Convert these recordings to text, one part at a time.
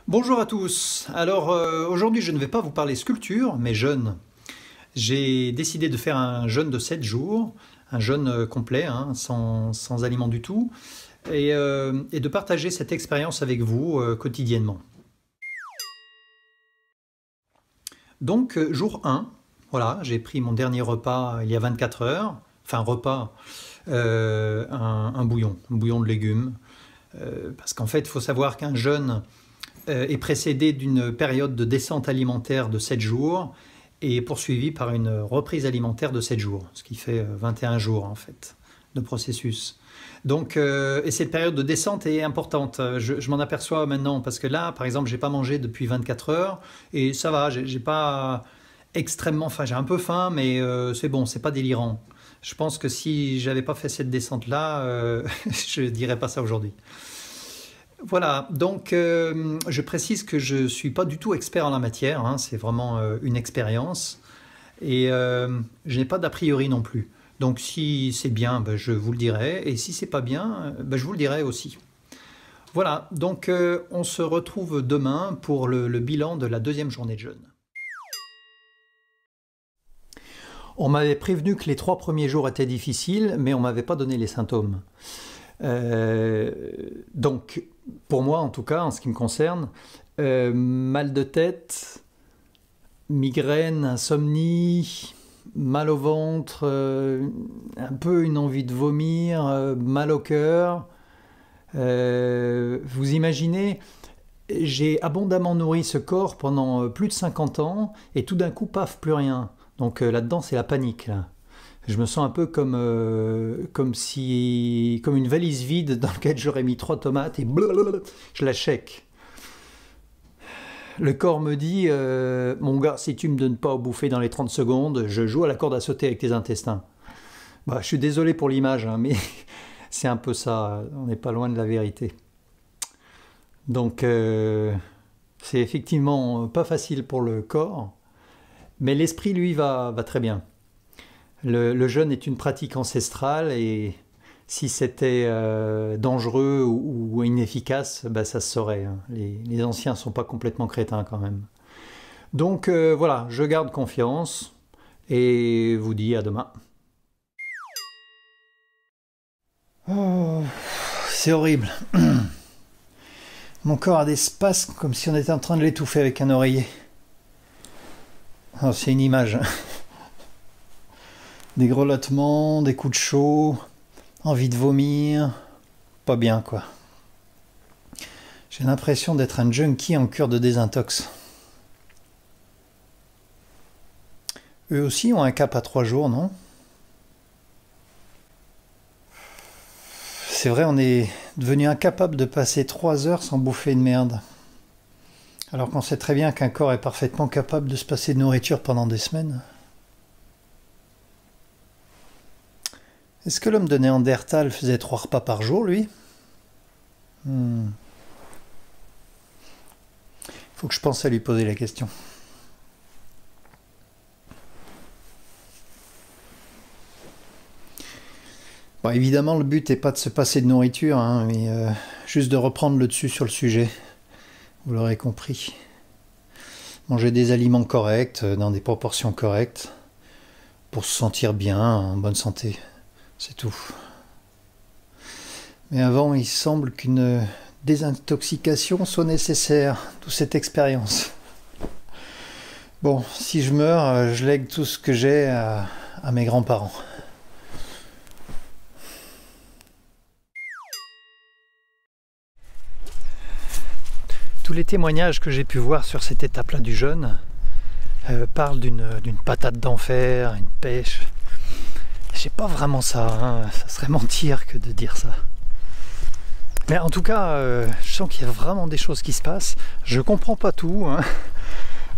Bonjour à tous. Alors aujourd'hui je ne vais pas vous parler sculpture mais jeûne. J'ai décidé de faire un jeûne de 7 jours, un jeûne complet, hein, sans aliments du tout, et de partager cette expérience avec vous quotidiennement. Donc jour 1, voilà, j'ai pris mon dernier repas il y a 24 heures, enfin repas, un bouillon de légumes, parce qu'en fait il faut savoir qu'un jeûne est précédé d'une période de descente alimentaire de 7 jours et poursuivie par une reprise alimentaire de 7 jours, ce qui fait 21 jours en fait de processus. Donc, et cette période de descente est importante, je m'en aperçois maintenant parce que là, par exemple, j'ai pas mangé depuis 24 heures et ça va, j'ai pas extrêmement faim, j'ai un peu faim mais c'est bon, c'est pas délirant. Je pense que si j'avais pas fait cette descente-là, je dirais pas ça aujourd'hui. Voilà, donc je précise que je ne suis pas du tout expert en la matière, hein, c'est vraiment une expérience et je n'ai pas d'a priori non plus. Donc si c'est bien, ben, je vous le dirai, et si c'est pas bien, ben, je vous le dirai aussi. Voilà, donc on se retrouve demain pour le bilan de la deuxième journée de jeûne. On m'avait prévenu que les 3 premiers jours étaient difficiles, mais on ne m'avait pas donné les symptômes. Donc, pour moi en tout cas, en ce qui me concerne, mal de tête, migraine, insomnie, mal au ventre, un peu une envie de vomir, mal au cœur. Vous imaginez, j'ai abondamment nourri ce corps pendant plus de 50 ans et tout d'un coup, paf, plus rien. Donc là-dedans, c'est la panique, là. Je me sens un peu comme une valise vide dans laquelle j'aurais mis 3 tomates et blablabla, je la shake. Le corps me dit mon gars, si tu me donnes pas à bouffer dans les 30 secondes, je joue à la corde à sauter avec tes intestins. Bah, je suis désolé pour l'image, hein, mais c'est un peu ça, on n'est pas loin de la vérité. Donc c'est effectivement pas facile pour le corps, mais l'esprit lui va très bien. Le jeûne est une pratique ancestrale et si c'était dangereux ou inefficace, ben ça se saurait. Hein. Les anciens ne sont pas complètement crétins quand même. Donc voilà, je garde confiance et vous dis à demain. Oh, c'est horrible. Mon corps a des spasmes comme si on était en train de l'étouffer avec un oreiller. Oh, c'est une image. Des grelottements, des coups de chaud, envie de vomir, pas bien quoi. J'ai l'impression d'être un junkie en cure de désintox. Eux aussi ont un cap à 3 jours, non? C'est vrai, on est devenu incapable de passer 3 heures sans bouffer de merde. Alors qu'on sait très bien qu'un corps est parfaitement capable de se passer de nourriture pendant des semaines. Est-ce que l'homme de Néandertal faisait 3 repas par jour, lui? Il faut que je pense à lui poser la question. Bon, évidemment, le but n'est pas de se passer de nourriture, hein, mais juste de reprendre le dessus sur le sujet. Vous l'aurez compris. Manger des aliments corrects, dans des proportions correctes, pour se sentir bien, en bonne santé. C'est tout. Mais avant, il semble qu'une désintoxication soit nécessaire, d'où cette expérience. Bon, si je meurs, je lègue tout ce que j'ai à mes grands-parents. Tous les témoignages que j'ai pu voir sur cette étape-là du jeûne parlent d'une patate d'enfer, une pêche. C'est pas vraiment ça, hein. Ça serait mentir que de dire ça. Mais en tout cas, je sens qu'il y a vraiment des choses qui se passent. Je comprends pas tout, hein.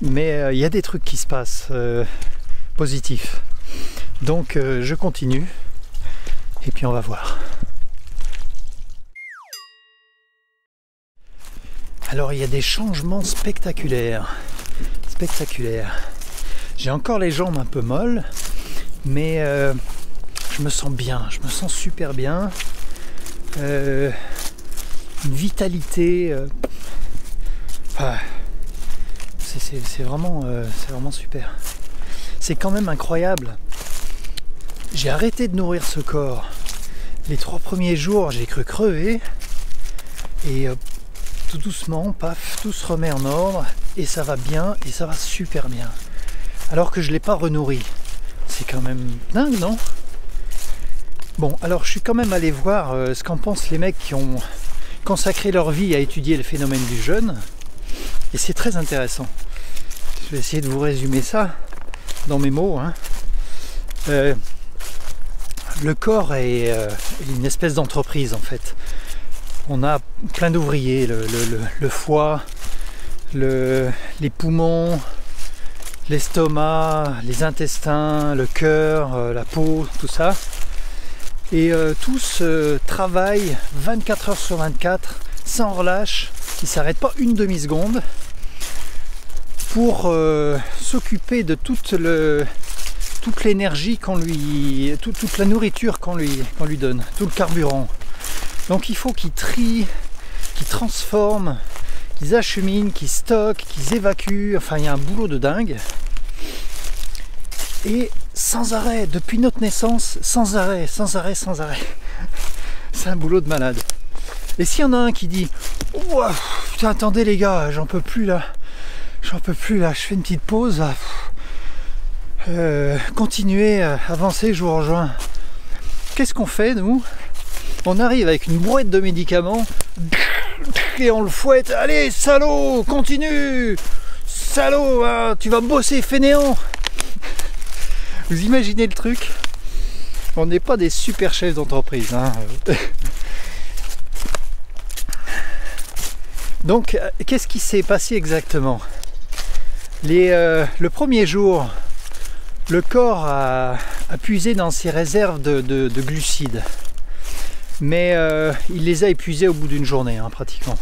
Mais il y a des trucs qui se passent positifs. Donc je continue et puis on va voir. Alors il y a des changements spectaculaires. J'ai encore les jambes un peu molles, mais je me sens bien, je me sens super bien. Une vitalité Enfin, c'est vraiment super. C'est quand même incroyable. J'ai arrêté de nourrir ce corps. Les 3 premiers jours, j'ai cru crever. Et tout doucement, paf, tout se remet en ordre. Et ça va bien, et ça va super bien. Alors que je ne l'ai pas renourri. C'est quand même dingue, non? Bon, alors je suis quand même allé voir ce qu'en pensent les mecs qui ont consacré leur vie à étudier le phénomène du jeûne. Et c'est très intéressant. Je vais essayer de vous résumer ça dans mes mots. Hein. Le corps est une espèce d'entreprise en fait. On a plein d'ouvriers, le foie, les poumons, l'estomac, les intestins, le cœur, la peau, tout ça. Et tous travaillent 24 heures sur 24, sans relâche, ils ne s'arrêtent pas une demi-seconde pour s'occuper de toute l'énergie qu'on lui, toute la nourriture qu'on lui donne, tout le carburant. Donc il faut qu'ils trient, qu'ils transforment, qu'ils acheminent, qu'ils stockent, qu'ils évacuent. Enfin, il y a un boulot de dingue. Et sans arrêt, depuis notre naissance, sans arrêt. C'est un boulot de malade. Et s'il y en a un qui dit oh, putain, attendez les gars, j'en peux plus là, je fais une petite pause là. Continuez, avancez jour en juin. Qu'est-ce qu'on fait nous? On arrive avec une brouette de médicaments et on le fouette. Allez salaud, continue, salaud, hein, tu vas bosser fainéant. Vous imaginez le truc? On n'est pas des super chefs d'entreprise. Hein. Donc, qu'est-ce qui s'est passé exactement? Le premier jour, le corps a puisé dans ses réserves de glucides. Mais il les a épuisés au bout d'une journée, hein, pratiquement.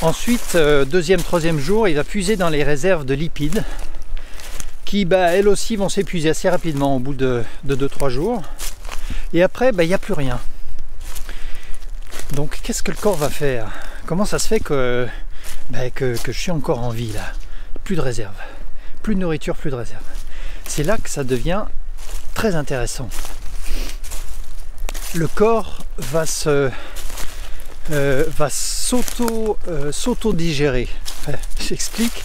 Ensuite, deuxième, troisième jour, il va puiser dans les réserves de lipides qui, elles aussi, vont s'épuiser assez rapidement au bout de 2-3 jours. Et après, il n'y a plus rien. Donc, qu'est-ce que le corps va faire? Comment ça se fait que je suis encore en vie, là? Plus de réserve, plus de nourriture, plus de réserve. C'est là que ça devient très intéressant. Le corps va s'auto-digérer. J'explique.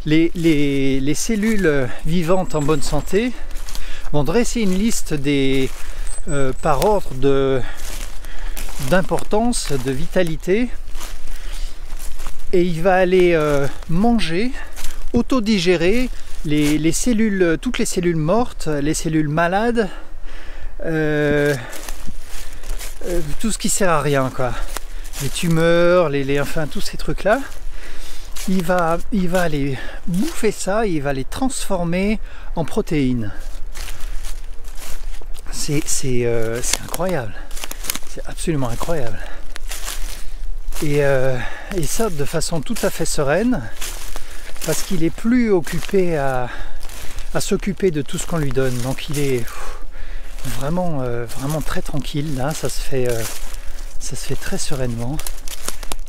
Les cellules vivantes en bonne santé vont dresser une liste par ordre d'importance, de vitalité, et il va aller manger, autodigérer les cellules, toutes les cellules mortes, les cellules malades, tout ce qui sert à rien, quoi. Les tumeurs, enfin tous ces trucs là. Il va aller bouffer ça, il va les transformer en protéines. C'est incroyable, c'est absolument incroyable. Et ça de façon tout à fait sereine, parce qu'il est plus occupé à s'occuper de tout ce qu'on lui donne. Donc il est vraiment très tranquille là, ça se fait très sereinement.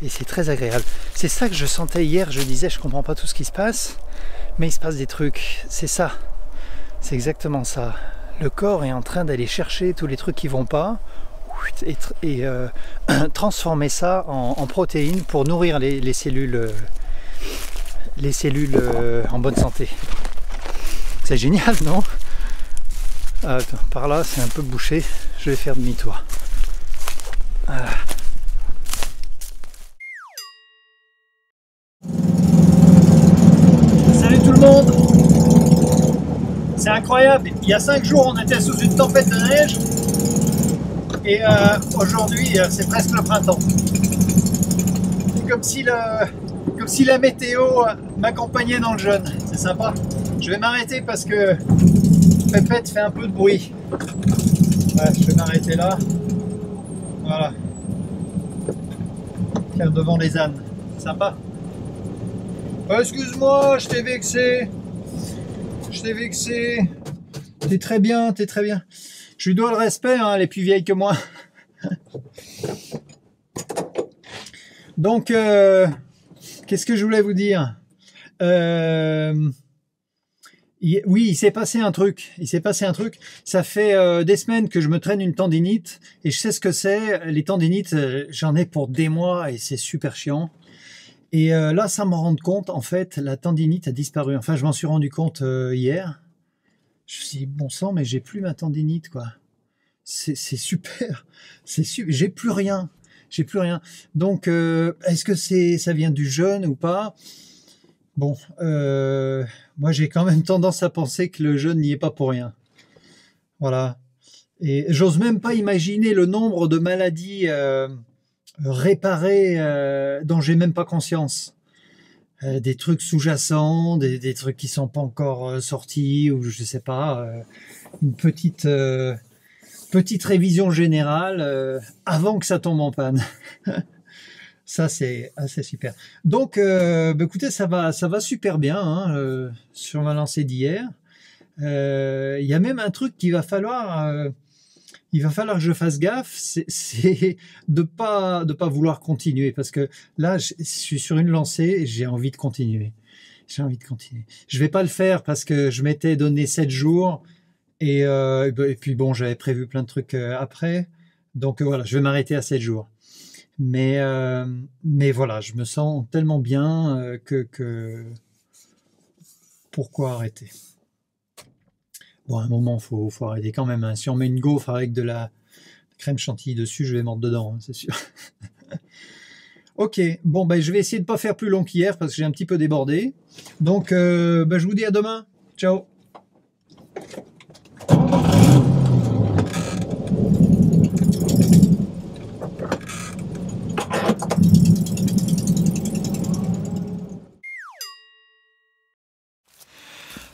Et c'est très agréable. C'est ça que je sentais hier, je disais je comprends pas tout ce qui se passe, mais il se passe des trucs. C'est ça. C'est exactement ça. Le corps est en train d'aller chercher tous les trucs qui vont pas et transformer ça en protéines pour nourrir les cellules en bonne santé. C'est génial, non? Attends, par là c'est un peu bouché, je vais faire demi-tour. Voilà. Tout le monde, c'est incroyable. Il y a 5 jours on était sous une tempête de neige et aujourd'hui c'est presque le printemps. C'est comme si la météo m'accompagnait dans le jeûne. C'est sympa. Je vais m'arrêter parce que Pépette fait un peu de bruit. Ouais, je vais m'arrêter là. Voilà. Faire devant les ânes. Sympa. Excuse-moi, je t'ai vexé. T'es très bien. Je lui dois le respect, hein, elle est plus vieille que moi. Donc, qu'est-ce que je voulais vous dire? Oui, il s'est passé un truc. Il s'est passé un truc. Ça fait des semaines que je me traîne une tendinite et je sais ce que c'est. Les tendinites, j'en ai pour des mois et c'est super chiant. Et là, sans m'en rendre compte, en fait, la tendinite a disparu. Enfin, je m'en suis rendu compte hier. Je me suis dit, bon sang, mais j'ai plus ma tendinite, quoi. C'est super. J'ai plus rien. J'ai plus rien. Donc, est-ce que ça vient du jeûne ou pas? Bon, moi j'ai quand même tendance à penser que le jeûne n'y est pas pour rien. Voilà. Et j'ose même pas imaginer le nombre de maladies réparées dont j'ai même pas conscience. Des trucs sous-jacents, des trucs qui sont pas encore sortis, ou je sais pas, une petite révision générale avant que ça tombe en panne. Ça, c'est assez super. Donc, écoutez, ça va super bien hein, sur ma lancée d'hier. Il y a même un truc qu'il va falloir, il va falloir que je fasse gaffe, c'est de pas vouloir continuer, parce que là, je suis sur une lancée et j'ai envie de continuer. J'ai envie de continuer. Je vais pas le faire parce que je m'étais donné 7 jours et puis bon, j'avais prévu plein de trucs après. Donc voilà, je vais m'arrêter à 7 jours. Mais voilà, je me sens tellement bien que pourquoi arrêter? Bon, à un moment, faut arrêter quand même. Hein. Si on met une gaufre avec de la crème chantilly dessus, je vais mordre dedans, hein, c'est sûr. Ok, bon, je vais essayer de ne pas faire plus long qu'hier parce que j'ai un petit peu débordé. Donc, je vous dis à demain. Ciao.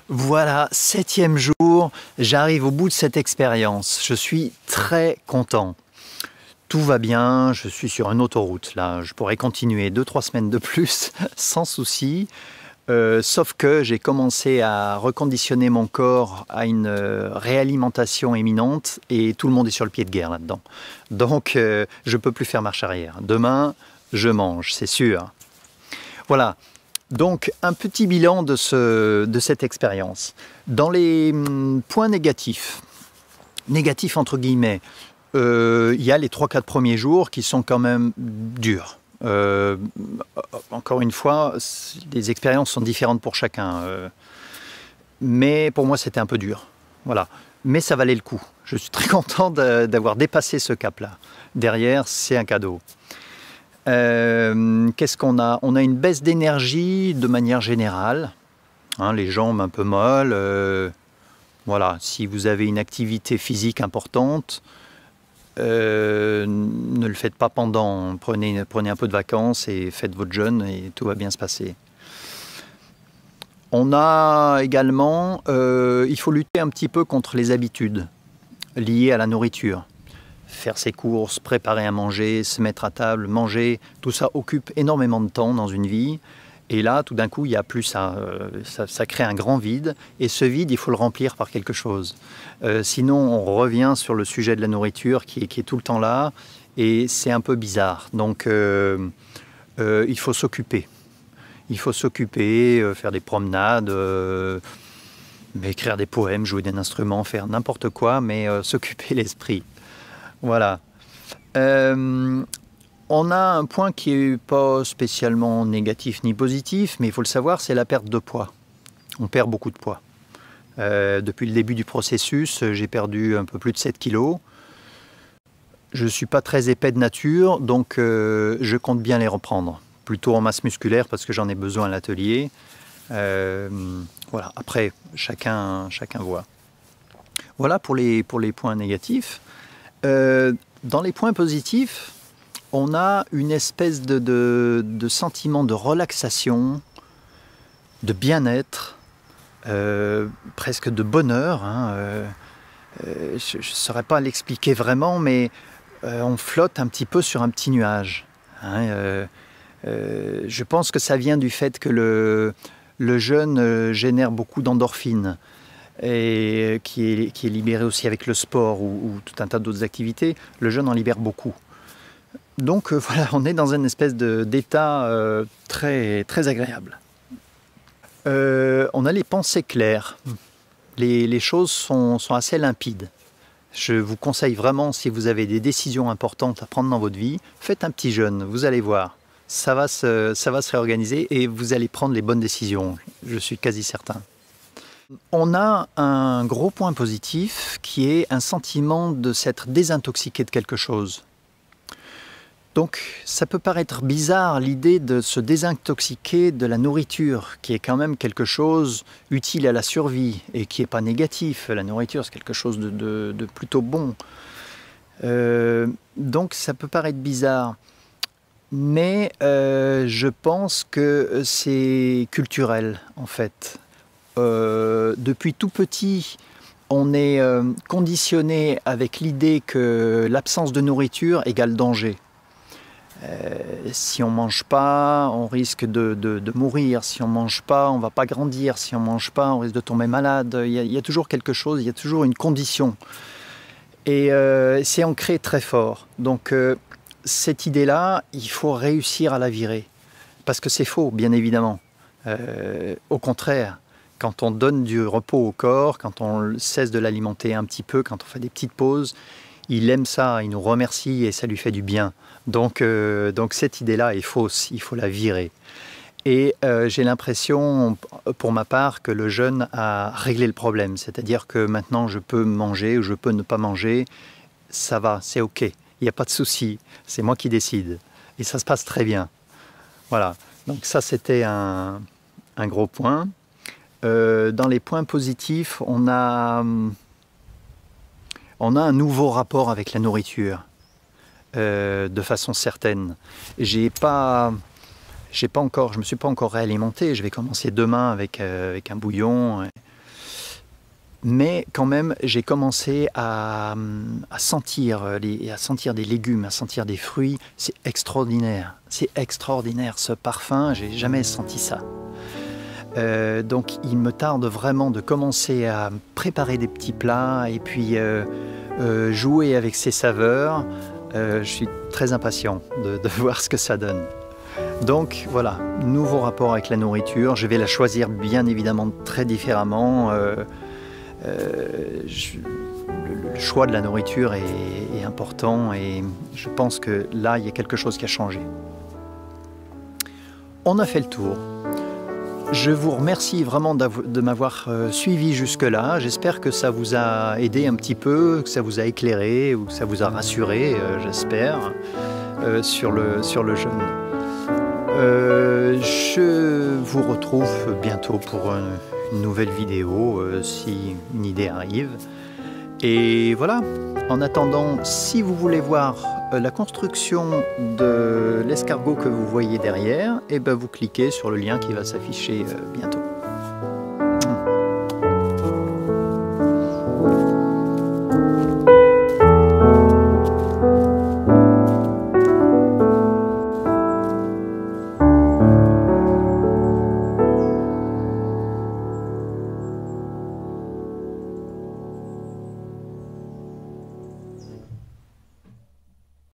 Voilà, 7e jour, j'arrive au bout de cette expérience. Je suis très content. Tout va bien, je suis sur une autoroute. Là, je pourrais continuer 2-3 semaines de plus sans souci. Sauf que j'ai commencé à reconditionner mon corps à une réalimentation imminente et tout le monde est sur le pied de guerre là-dedans. Donc, je ne peux plus faire marche arrière. Demain, je mange, c'est sûr. Voilà. Donc, un petit bilan de cette expérience. Dans les points négatifs entre guillemets, il y a les 3-4 premiers jours qui sont quand même durs. Encore une fois, les expériences sont différentes pour chacun. Mais pour moi, c'était un peu dur. Voilà. Mais ça valait le coup. Je suis très content d'avoir dépassé ce cap-là. Derrière, c'est un cadeau. Qu'est-ce qu'on a? On a une baisse d'énergie de manière générale, hein, les jambes un peu molles. Voilà, si vous avez une activité physique importante, ne le faites pas pendant. Prenez un peu de vacances et faites votre jeûne et tout va bien se passer. On a également, il faut lutter un petit peu contre les habitudes liées à la nourriture. Faire ses courses, préparer à manger, se mettre à table, manger, tout ça occupe énormément de temps dans une vie. Et là, tout d'un coup, il n'y a plus ça. Ça crée un grand vide. Et ce vide, il faut le remplir par quelque chose. Sinon, on revient sur le sujet de la nourriture qui est tout le temps là. Et c'est un peu bizarre. Donc, il faut s'occuper. Il faut s'occuper, faire des promenades, écrire des poèmes, jouer d'un instrument, faire n'importe quoi, mais s'occuper l'esprit. Voilà. On a un point qui n'est pas spécialement négatif ni positif, mais il faut le savoir, c'est la perte de poids. On perd beaucoup de poids. Depuis le début du processus, j'ai perdu un peu plus de 7 kilos. Je ne suis pas très épais de nature, donc je compte bien les reprendre. Plutôt en masse musculaire parce que j'en ai besoin à l'atelier. Voilà. Après, chacun voit. Voilà pour les points négatifs. Dans les points positifs, on a une espèce de sentiment de relaxation, de bien-être, presque de bonheur. Hein. Je ne saurais pas l'expliquer vraiment, mais on flotte un petit peu sur un petit nuage. Hein. Je pense que ça vient du fait que le jeûne génère beaucoup d'endorphines, et qui est libéré aussi avec le sport ou tout un tas d'autres activités. Le jeûne en libère beaucoup. Donc voilà, on est dans une espèce d'état très, très agréable. On a les pensées claires. Les choses sont assez limpides. Je vous conseille vraiment, si vous avez des décisions importantes à prendre dans votre vie, faites un petit jeûne, vous allez voir. Ça va se réorganiser et vous allez prendre les bonnes décisions, je suis quasi certain. On a un gros point positif qui est un sentiment de s'être désintoxiqué de quelque chose. Donc ça peut paraître bizarre l'idée de se désintoxiquer de la nourriture, qui est quand même quelque chose utile à la survie et qui n'est pas négatif. La nourriture, c'est quelque chose de plutôt bon. Donc ça peut paraître bizarre. Mais je pense que c'est culturel en fait. Depuis tout petit, on est conditionné avec l'idée que l'absence de nourriture égale danger. Si on ne mange pas, on risque de mourir. Si on ne mange pas, on ne va pas grandir. Si on ne mange pas, on risque de tomber malade. Il y a toujours quelque chose, il y a toujours une condition. Et c'est ancré très fort. Donc cette idée-là, il faut réussir à la virer. Parce que c'est faux, bien évidemment. Au contraire, quand on donne du repos au corps, quand on cesse de l'alimenter un petit peu, quand on fait des petites pauses, il aime ça, il nous remercie et ça lui fait du bien. Donc cette idée-là est fausse, il faut la virer. Et j'ai l'impression, pour ma part, que le jeûne a réglé le problème. C'est-à-dire que maintenant je peux manger ou je peux ne pas manger, ça va, c'est ok, il n'y a pas de souci, c'est moi qui décide. Et ça se passe très bien. Voilà, donc ça c'était un gros point. Dans les points positifs, on a un nouveau rapport avec la nourriture, de façon certaine. Je me suis pas encore réalimenté, je vais commencer demain avec un bouillon. Mais quand même, j'ai commencé à sentir des légumes, à sentir des fruits. C'est extraordinaire, ce parfum, j'ai jamais senti ça. Donc il me tarde vraiment de commencer à préparer des petits plats et puis jouer avec ces saveurs. Je suis très impatient de voir ce que ça donne. Donc voilà, nouveau rapport avec la nourriture. Je vais la choisir bien évidemment très différemment. Le choix de la nourriture est important et je pense que là, il y a quelque chose qui a changé. On a fait le tour. Je vous remercie vraiment de m'avoir suivi jusque-là. J'espère que ça vous a aidé un petit peu, que ça vous a éclairé ou que ça vous a rassuré, j'espère, sur le jeûne. Je vous retrouve bientôt pour une nouvelle vidéo, si une idée arrive. Et voilà, en attendant, si vous voulez voir la construction de l'escargot que vous voyez derrière, et ben vous cliquez sur le lien qui va s'afficher bientôt.